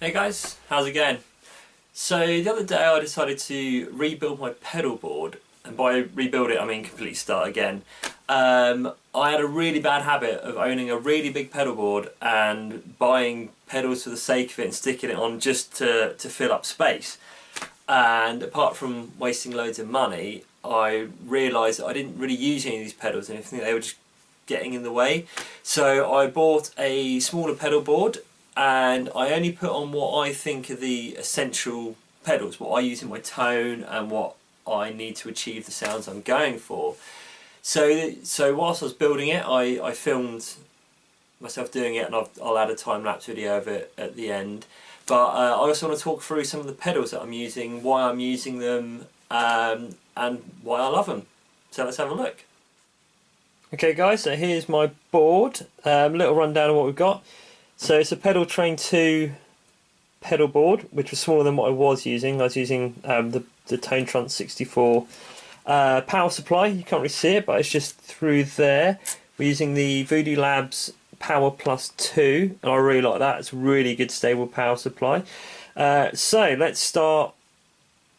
Hey guys, how's it going? So the other day I decided to rebuild my pedal board, and by rebuild it I mean completely start again. I had a really bad habit of owning a really big pedal board and buying pedals for the sake of it and sticking it on just to fill up space. And apart from wasting loads of money, I realised that I didn't really use any of these pedals and I think they were just getting in the way. So I bought a smaller pedal board and I only put on what I think are the essential pedals, what I use in my tone and what I need to achieve the sounds I'm going for. So whilst I was building it, I filmed myself doing it, and I'll add a time-lapse video of it at the end. But I also want to talk through some of the pedals that I'm using, why I'm using them, and why I love them. So let's have a look. Okay guys, so here's my board. Little rundown of what we've got. So it's a Pedal Train 2 pedal board, which was smaller than what I was using. I was using the Tonetronic 64 power supply. You can't really see it, but it's just through there. We're using the Voodoo Labs Power Plus 2, and I really like that. It's a really good stable power supply. So let's start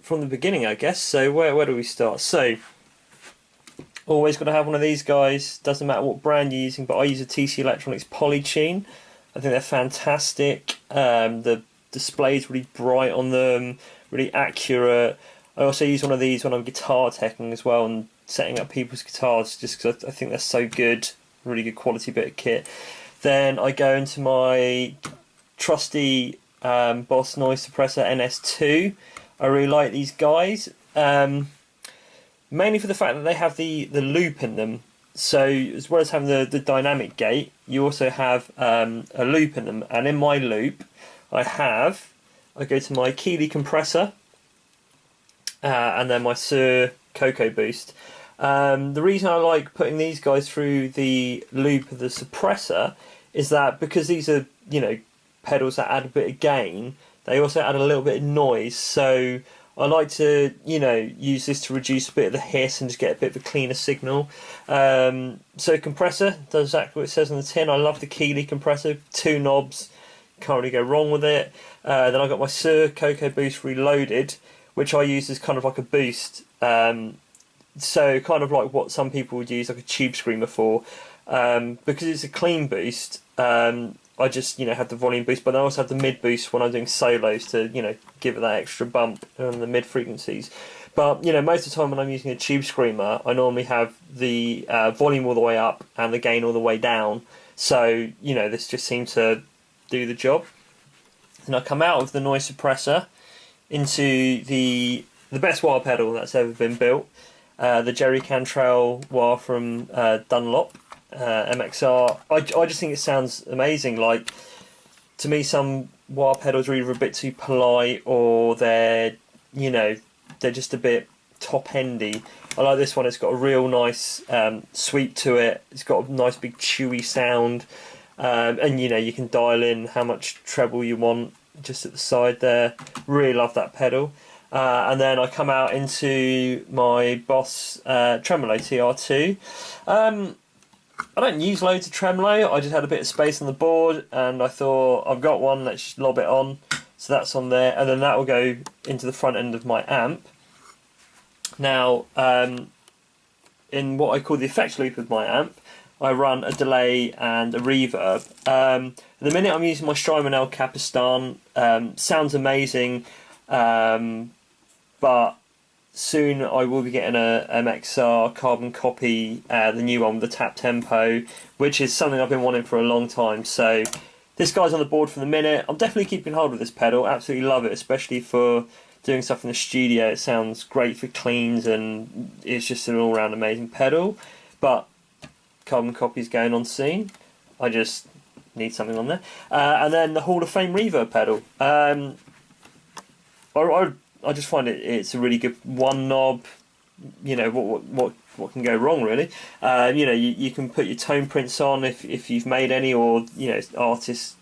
from the beginning, I guess. So where do we start? So always got to have one of these guys. Doesn't matter what brand you're using, but I use a TC Electronics Polytune. I think they're fantastic. The display's really bright on them, really accurate. I also use one of these when I'm guitar teching as well and setting up people's guitars, just because I think they're so good. Really good quality bit of kit. Then I go into my trusty Boss Noise Suppressor NS2. I really like these guys, mainly for the fact that they have the loop in them. So as well as having the dynamic gate, you also have a loop in them. And in my loop, I go to my Keeley compressor and then my Suhr Coco Boost. The reason I like putting these guys through the loop of the suppressor is that because these are, pedals that add a bit of gain, they also add a little bit of noise. So I like to, use this to reduce a bit of the hiss and just get a bit of a cleaner signal. So compressor does exactly what it says on the tin. I love the Keeley compressor, 2 knobs, can't really go wrong with it. Then I've got my Suhr Coco Boost Reloaded, which I use as kind of like a boost. So kind of like what some people would use like a tube screamer for. Because it's a clean boost, I just have the volume boost, but I also have the mid boost when I'm doing solos to give it that extra bump on the mid frequencies. But most of the time when I'm using a tube screamer, I normally have the volume all the way up and the gain all the way down. So this just seems to do the job. And I come out of the noise suppressor into the best wah pedal that's ever been built, the Jerry Cantrell wah from Dunlop. MXR. I just think it sounds amazing. Like, to me, some wah pedals are either a bit too polite or they're just a bit top-endy. I like this one. It's got a real nice sweep to it. It's got a nice big chewy sound, and you can dial in how much treble you want just at the side there. Really love that pedal. And then I come out into my Boss Tremolo TR2. I don't use loads of tremolo, I just had a bit of space on the board and I thought, I've got one, let's just lob it on. So that's on there, and then that will go into the front end of my amp. Now, in what I call the effects loop of my amp, I run a delay and a reverb. At the minute I'm using my Strymon El Capistan. Sounds amazing, but soon I will be getting a MXR carbon copy, the new one with the tap tempo, which is something I've been wanting for a long time. So this guy's on the board for the minute. I'm definitely keeping hold of this pedal, absolutely love it, especially for doing stuff in the studio. It sounds great for cleans and it's just an all-round amazing pedal. But carbon copy's going on soon. I just need something on there. And then the Hall of Fame reverb pedal. I just find it's a really good one knob. What can go wrong really? You can put your tone prints on if you've made any, or artists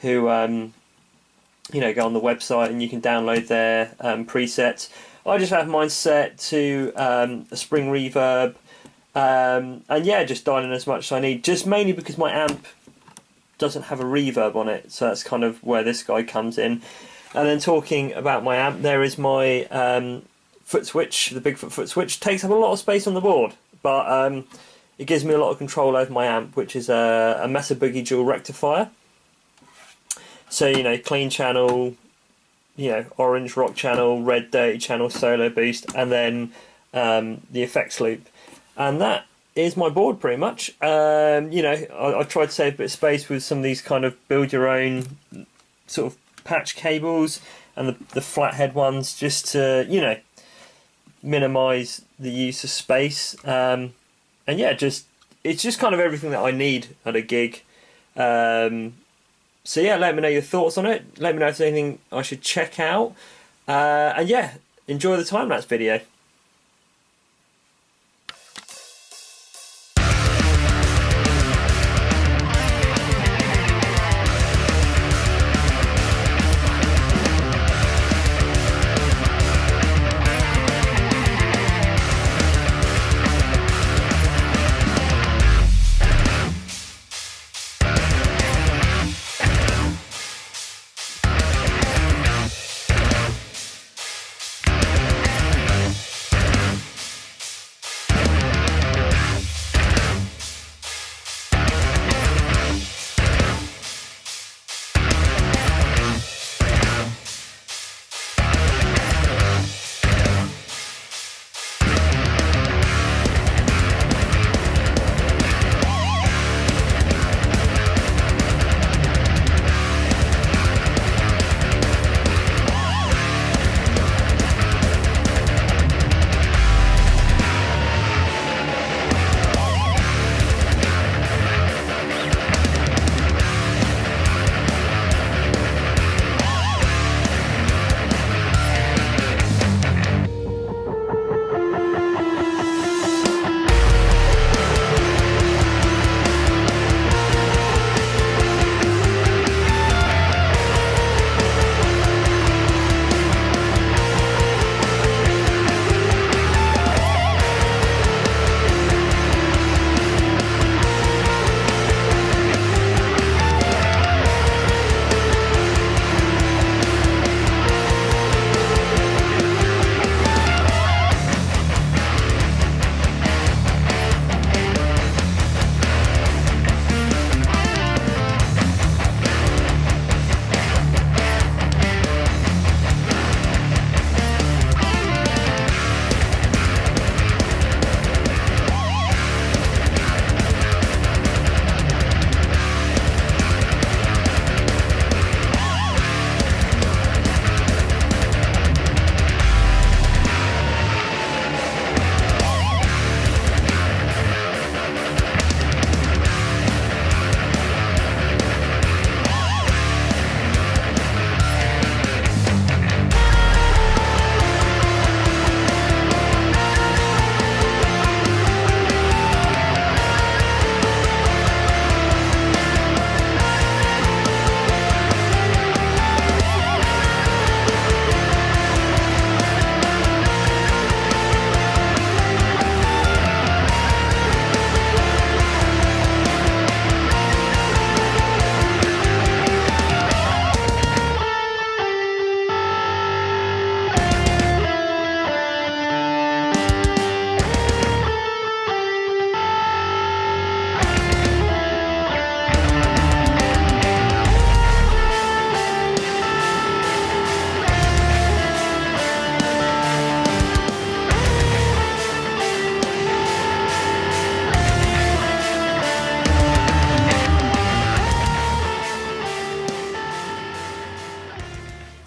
who go on the website and you can download their presets. I just have mine set to a spring reverb, and yeah, just dial in as much as I need. Just mainly because my amp doesn't have a reverb on it, so that's kind of where this guy comes in. And then talking about my amp, there is my foot switch, the Bigfoot foot switch. Takes up a lot of space on the board, but it gives me a lot of control over my amp, which is a Mesa Boogie dual rectifier. So, you know, clean channel, you know, orange rock channel, red dirty channel, solo boost, and then the effects loop. And that is my board pretty much. You know, I tried to save a bit of space with some of these kind of build your own sort of patch cables and the flathead ones, just to, you know, minimise the use of space. And yeah, it's just kind of everything that I need at a gig. So yeah, let me know your thoughts on it. Let me know if there's anything I should check out. And yeah, enjoy the time-lapse video.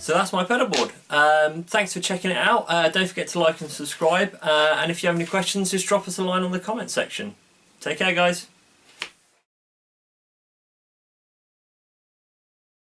So that's my pedal board. Thanks for checking it out. Don't forget to like and subscribe. And if you have any questions, just drop us a line on the comment section. Take care, guys.